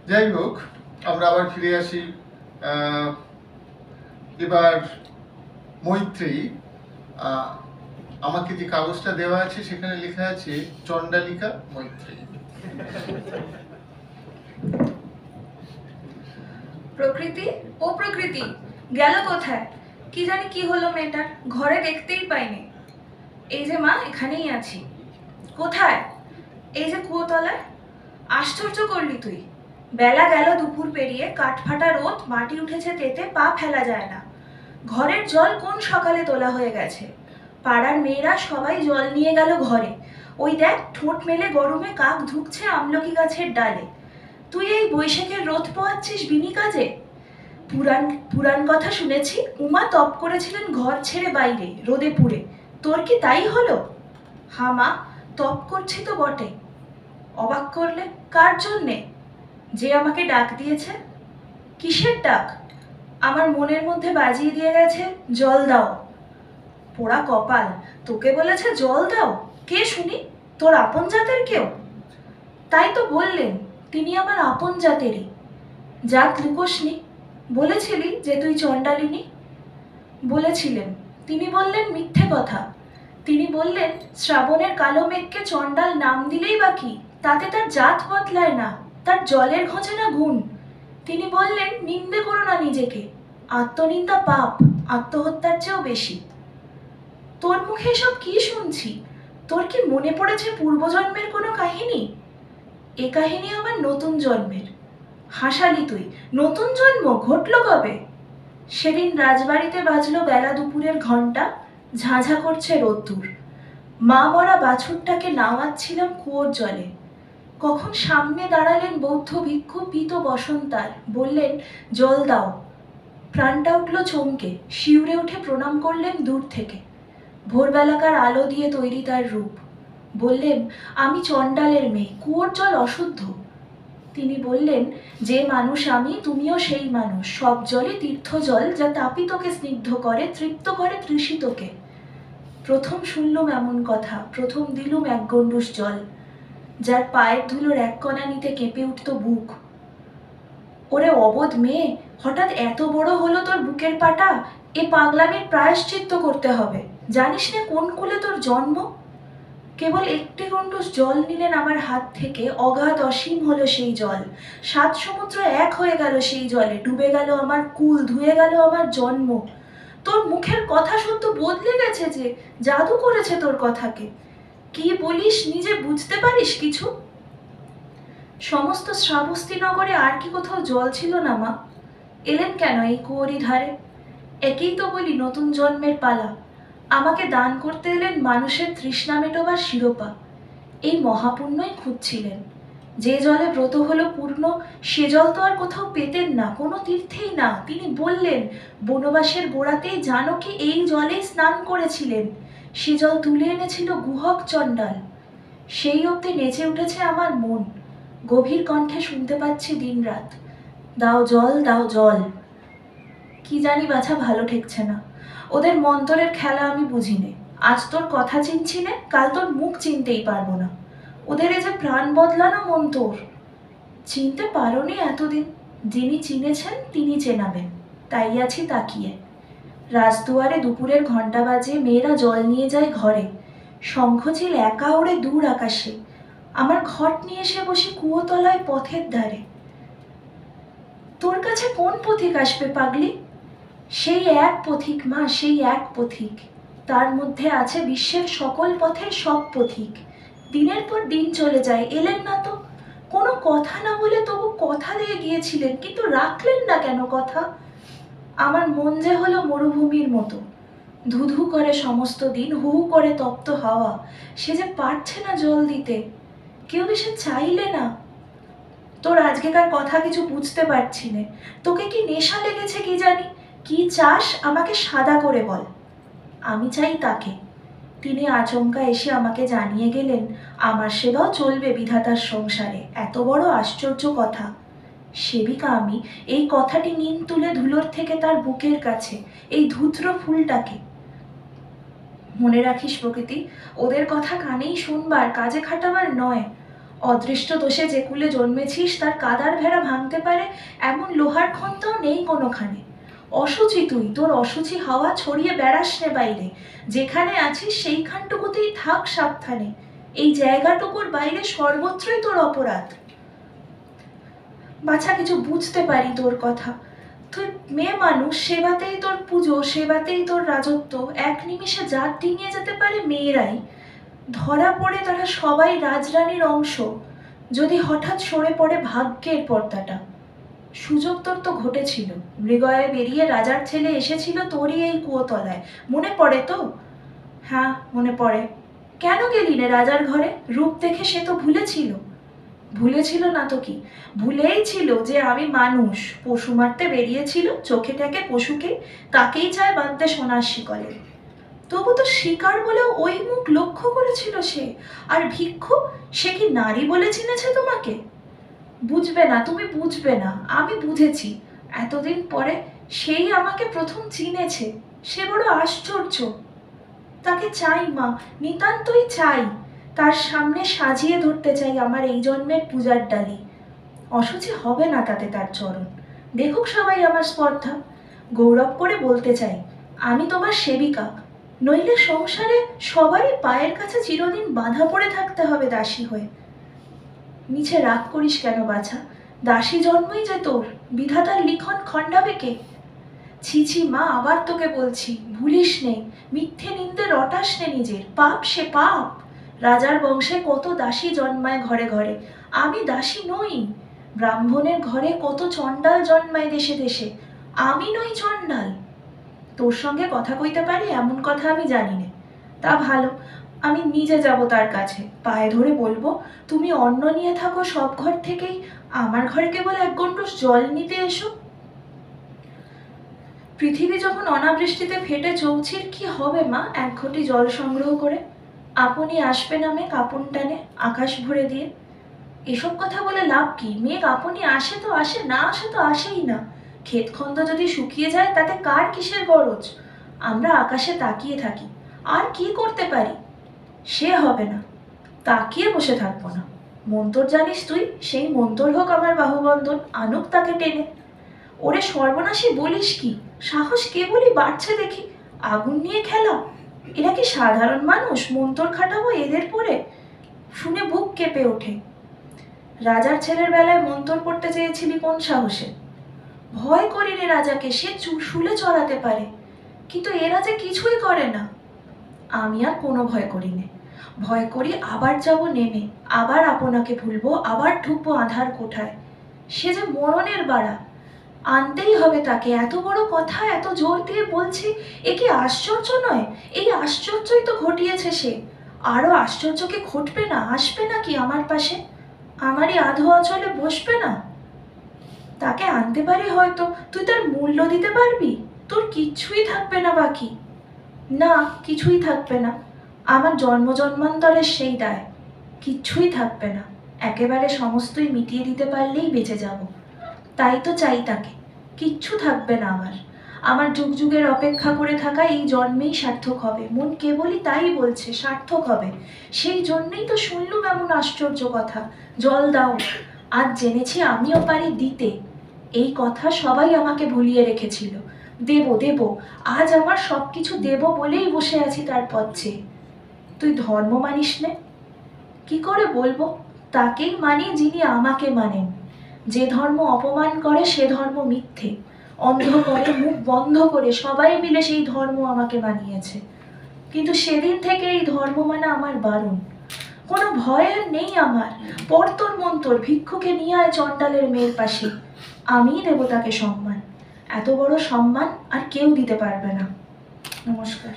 যাই হোক, আমরা আবার ফিরে আসি। এবার মৈত্রেয়ী, আমাকে যে কাগজটা দেওয়া আছে সেখানে লেখা আছে চণ্ডালিকা মৈত্রেয়ী। প্রকৃতি, ও প্রকৃতি, গেল কোথায়? কি জানি কি হলো মেয়েটার, ঘরে দেখতেই পাইনি। এই যে মা, এখানেই আছি। কোথায়? এই যে কুয়োতলায়। আশ্চর্য করলি তুই। বেলা গেল দুপুর পেরিয়ে, কাঠফাটা রোদ, মাটি উঠেছে তেতে, পা ফেলা যায় না। ঘরের জল কোন সকালে তোলা হয়ে গেছে। পাড়ার মেয়েরা সবাই জল নিয়ে গেল ঘরে। ওই দেখ, ঠোঁট মেলে গরমে কাক ঢুকছে আমলকি গাছের ডালে। তুই এই বৈশাখের রোদ পোয়াচ্ছিস বিনি কাজে? পুরাণ পুরাণ কথা শুনেছি, উমা তপ করেছিলেন ঘর ছেড়ে বাইরে, রোদে পুড়ে। তোর কি তাই হলো? হা মা, তপ করছি তো বটে। অবাক করলে, কার জন্যে? যে আমাকে ডাক দিয়েছে। কিসের ডাক? আমার মনের মধ্যে বাজিয়ে দিয়ে গেছে, জল দাও। পোড়া কপাল, তোকে বলেছে জল দাও? কে শুনি? তোর আপন জাতের কেউ? তাই তো বললেন, তিনি আমার আপন জাতেরই। জাত লুকোসনি। বলেছিলি যে তুই চণ্ডালিনী। বলেছিলেন। তিনি বললেন মিথ্যে কথা। তিনি বললেন শ্রাবণের কালো মেঘকে চণ্ডাল নাম দিলেই বা কি, তাতে তার জাত বদলায় না, তার জলের ঘোঁচে না গুণ। তিনি বললেন নিন্দে করো না নিজেকে, আত্মনিন্দা পাপ, আত্মহত্যার চেয়েও বেশি। তোর মুখে এসব কি শুনছি? তোর কি মনে পড়েছে পূর্বজন্মের কোনো কাহিনী? এ কাহিনী আমার নতুন জন্মের। হাসালি তুই, নতুন জন্ম ঘটল কবে? সেদিন রাজবাড়িতে বাজলো বেলা দুপুরের ঘণ্টা, ঝাঁঝা করছে রোদ্দুর। মা মরা বাছুরটাকে নাওয়াচ্ছিলাম কুয়োর জলে। কখন সামনে দাঁড়ালেন বৌদ্ধ ভিক্ষু পীত বসন্তার, বললেন জল দাও। প্রাণটা উঠল চমকে, শিউরে উঠে প্রণাম করলেন দূর থেকে। ভোরবেলাকার আলো দিয়ে তৈরি তার রূপ। বললেন আমি চণ্ডালের মেয়ে, কুয়োর জল অশুদ্ধ। তিনি বললেন যে মানুষ আমি, তুমিও সেই মানুষ। সব জলই তীর্থ জল, যা তাপিতকে স্নিগ্ধ করে, তৃপ্ত করে তৃষিতকে। প্রথম শুনলুম এমন কথা, প্রথম দিলুম এক গণ্ডূষ জল। যার পায়ের ধুলোর এক কণা নিতে কেঁপে উঠত বুক। ওরে অবোধ মেয়ে, হঠাৎ এত বড় হলো তোর বুকের পাটা। এ পাগলামির প্রায়শ্চিত্ত করতে হবে। জানিস না কোন কুলে তোর জন্ম? কেবল একটি গণ্ডূষ জল নিলেন আমার হাত থেকে, অগাধ অসীম হলো সেই জল। 7 সমুদ্র এক হয়ে গেল সেই জলে, ডুবে গেল আমার কুল, ধুয়ে গেল আমার জন্ম। তোর মুখের কথা শুদ্ধ বদলে গেছে যে, জাদু করেছে তোর কথাকে। কি বলিস নিজে বুঝতে পারিস কিছু? সমস্ত শ্রাবস্তি নগরে আর কি কোথাও জল ছিল না মা? এলেন কেন এই কুয়োরই ধারে? একেই তো বলি নতুন জন্মের পালা। আমাকে দান করতে এলেন মানুষের তৃষ্ণা মেটোবার শিরোপা। এই মহাপুণ্যই খুঁজছিলেন। যে জলে ব্রত হলো পূর্ণ, সে জল তো আর কোথাও পেতেন না, কোনো তীর্থেই না। তিনি বললেন বনবাসের গোড়াতেই জানকী এই জলেই স্নান করেছিলেন। সে জল তুলে এনেছিল গুহক চণ্ডাল। সেই অবধি নেচে উঠেছে আমার মন। গভীর কণ্ঠে শুনতে পাচ্ছি দিনরাত, দাও জল, দাও জল। কি জানি বাছা, ভালো ঠেকছে না। ওদের মন্তরের খেলা আমি বুঝি নে। আজ তোর কথা চিনছি নে, কাল তোর মুখ চিনতেই পারবো না। ওদের এ যে প্রাণ বদলানো মন্তর। চিনতে পারোনি এতদিন? যিনি চিনেছেন তিনি চেনাবেন। তাই আছি তাকিয়ে। রাজদুয়ারে দুপুরের ঘণ্টা বাজে, মেয়েরা জল নিয়ে যায় ঘরে। শঙ্খচিল একা ওড়ে দূর আকাশে। আমার ঘট নিয়ে এসে বসি কুয়োতলায় পথের ধারে। তোর কাছে কোন পথিক আসবে পাগলি? সেই এক পথিক মা, সেই এক পথিক। তার মধ্যে আছে বিশ্বের সকল পথের সব পথিক। দিনের পর দিন চলে যায়, এলেন না তো। কোনো কথা না বলে তবু কথা দিয়ে গিয়েছিলেন, কিন্তু রাখলেন না কেন কথা? আমার মন যে হলো মরুভূমির মতো, ধুধু করে সমস্ত দিন, হু হু করে তপ্ত হাওয়া। সে যে পারছে না জল দিতে, কেউ এসে চাইলে না। তোর আজকেকার কথা কিছু বুঝতে পারছি নে। তোকে কি নেশা লেগেছে কি জানি? কি চাস আমাকে সাদা করে বল। আমি চাই তাকে। তিনি আচমকা এসে আমাকে জানিয়ে গেলেন আমার সেবাও চলবে বিধাতার সংসারে। এত বড় আশ্চর্য কথা। সেবিকা আমি, এই কথাটি নিন তুলে ধুলোর থেকে তার বুকের কাছে, এই ধূত্র ফুলটাকে। মনে রাখিস প্রকৃতি, ওদের কথা কানেই শুনবার, কাজে খাটাবার নয়। অদৃষ্ট দোষে যে কুলে জন্মেছিস তার কাদার ভেড়া ভাঙতে পারে এমন লোহার খন্তাও নেই কোনোখানে। অশুচি তুই, তোর অশুচি হাওয়া ছড়িয়ে বেড়াস নে বাইরে। যেখানে আছিস সেইখানটুকুতেই থাক সাবধানে। এই জায়গাটুকুর বাইরে সর্বত্রই তোর অপরাধ। বাছা, কিছু বুঝতে পারি তোর কথা। তুই মেয়ে মানুষ, সেবাতেই তোর পুজো, সেবাতেই তোর রাজত্ব। এক নিমিষে জাত ডিঙিয়ে যেতে পারে মেয়েরাই। ধরা পড়ে তারা সবাই রাজরানীর অংশ। যদি হঠাৎ সরে পড়ে ভাগ্যের পর্দাটা। সুযোগ তোর তো ঘটেছিল, মৃগয়ে বেরিয়ে রাজার ছেলে এসেছিল তোরই এই কুয়োতলায়। মনে পড়ে তো? হ্যাঁ, মনে পড়ে। কেন গেলি রে রাজার ঘরে? রূপ দেখে সে তো ভুলেছিল। ভুলেছিল না তো কি, ভুলেই ছিল যে আমি মানুষ। পশু মারতে বেরিয়েছিল, চোখে টেকে পশুকে, তাকেই চায় বাঁধতে সোনার শিকলে। তবু তো শিকার বলেও ওই মুখ লক্ষ্য করেছিল সে। আর ভিক্ষু, সে কি নারী বলে চিনেছে তোমাকে? বুঝবে না, তুমি বুঝবে না, আমি বুঝেছি। এতদিন পরে সেই আমাকে প্রথম চিনেছে। সে বড় আশ্চর্য। তাকে চাই মা, নিতান্তই চাই। তার সামনে সাজিয়ে ধরতে চাই আমার এই জন্মের পূজার ডালি। অশুচি হবে না তাতে তার চরণ। দেখুক সবাই আমার স্পর্ধা। গৌরব করে বলতে চাই, আমি তোমার সেবিকা। নইলে সংসারে সবারই পায়ের কাছে চিরদিন বাঁধা পড়ে থাকতে হবে দাসী হয়ে। নিচে রাগ করিস কেন বাছা? দাসী জন্মই যে তোর, বিধাতার লিখন খণ্ডাবে কে? ছি ছি মা, আবার তোকে বলছি, ভুলিস নে, মিথ্যে নিন্দে রটাস নে নিজের। পাপ সে পাপ। রাজার বংশে কত দাসী জন্মায় ঘরে ঘরে। আমি দাসী নই। ব্রাহ্মণের ঘরে কত চণ্ডাল জন্মায় দেশে দেশে। আমি নই চণ্ডাল। তোর সঙ্গে কথা কইতে পারি এমন কথা আমি জানি না। তা ভালো, আমি নিজে যাব তার কাছে, পায়ে ধরে বলবো, তুমি অন্ন নিয়ে থাকো সব ঘর থেকেই, আমার ঘরে কেবল এক গণ্ডূষ জল নিতে এসো। পৃথিবী যখন অনাবৃষ্টিতে ফেটে চৌচির, কি হবে মা এক ঘটি জল সংগ্রহ করে? আপনি আসবে নামে কাপন টানে আকাশ ভরে দিয়ে। এসব কথা বলে লাভ কি? মেঘ আপনি আসে তো আসে, না আসে তো আসেই না। ক্ষেতখন্দ যদি শুকিয়ে যায় তাতে কার কিসের গরজ? আমরা আকাশে তাকিয়ে থাকি, আর কি করতে পারি? সে হবে না, তাকিয়ে বসে থাকবো না। মন্তর জানিস তুই? সেই মন্তর হোক আমার বাহুবন্ধন, আনুক তাকে টেনে। ওরে সর্বনাশী বলিস কি? সাহস কেবলই বাড়ছে দেখি। আগুন নিয়ে খেলা? এরা কি সাধারণ মানুষ? মন্তর খাটাবো এদের পরে? শুনে বুক কেঁপে ওঠে। রাজার ছেলের বেলায় মন্তর করতে চেয়েছিলি কোন সাহসে? ভয় করি রে রাজাকে, সে শুলে চড়াতে পারে। কিন্তু এরা যে কিছুই করে না। আমি আর কোনো ভয় করি নে। ভয় করি আবার যাব নেমে, আবার আপনাকে ভুলবো, আবার ঢুকবো আধার কোঠায়। সে যে মরণের বাড়া, আনতেই হবে তাকে। এত বড় কথা এত জোর দিয়ে বলছি, এ কি আশ্চর্য নয়? এই আশ্চর্যই তো ঘটিয়েছে সে। আরো আশ্চর্যকে ঘটবে না? আসবে না কি আমার পাশে? আমারই আধো অচলে বসবে না? তাকে আনতে পারি হয়তো, তুই তার মূল্য দিতে পারবি? তোর কিচ্ছুই থাকবে না বাকি। না, কিছুই থাকবে না। আমার জন্ম জন্মান্তরের সেই দায়। কিচ্ছুই থাকবে না। একেবারে সমস্তই মিটিয়ে দিতে পারলেই বেঁচে যাব। তাই তো চাই তাকে। কিচ্ছু থাকবে না আমার। আমার যুগ যুগের অপেক্ষা করে থাকা এই জন্মেই সার্থক হবে। মন কেবলই তাই বলছে, সার্থক হবে। সেই জন্যই তো শুনলুম এমন আশ্চর্য কথা। জল দাও। আজ জেনেছি আমিও পারি দিতে। এই কথা সবাই আমাকে ভুলিয়ে রেখেছিল। দেব দেব, আজ আমার সবকিছু দেব বলেই বসে আছি তার পথে। তুই ধর্ম মানিস নে? কি করে বলবো? তাকেই মানি যিনি আমাকে মানেন। যে ধর্ম অপমান করে সে ধর্ম মিথ্যে। অন্ধ করে, মুখ বন্ধ করে সবাই মিলে সেই ধর্ম আমাকে মানিয়েছে। কিন্তু সেদিন থেকে এই ধর্ম মানা আমার বারণ। কোনো ভয় আর নেই আমার। পরতর মন্তর, ভিক্ষুকে নিয়ে আয় চণ্ডালের মেয়ের পাশে। আমিই দেব তাকে সম্মান। এত বড় সম্মান আর কেউ দিতে পারবে না। নমস্কার।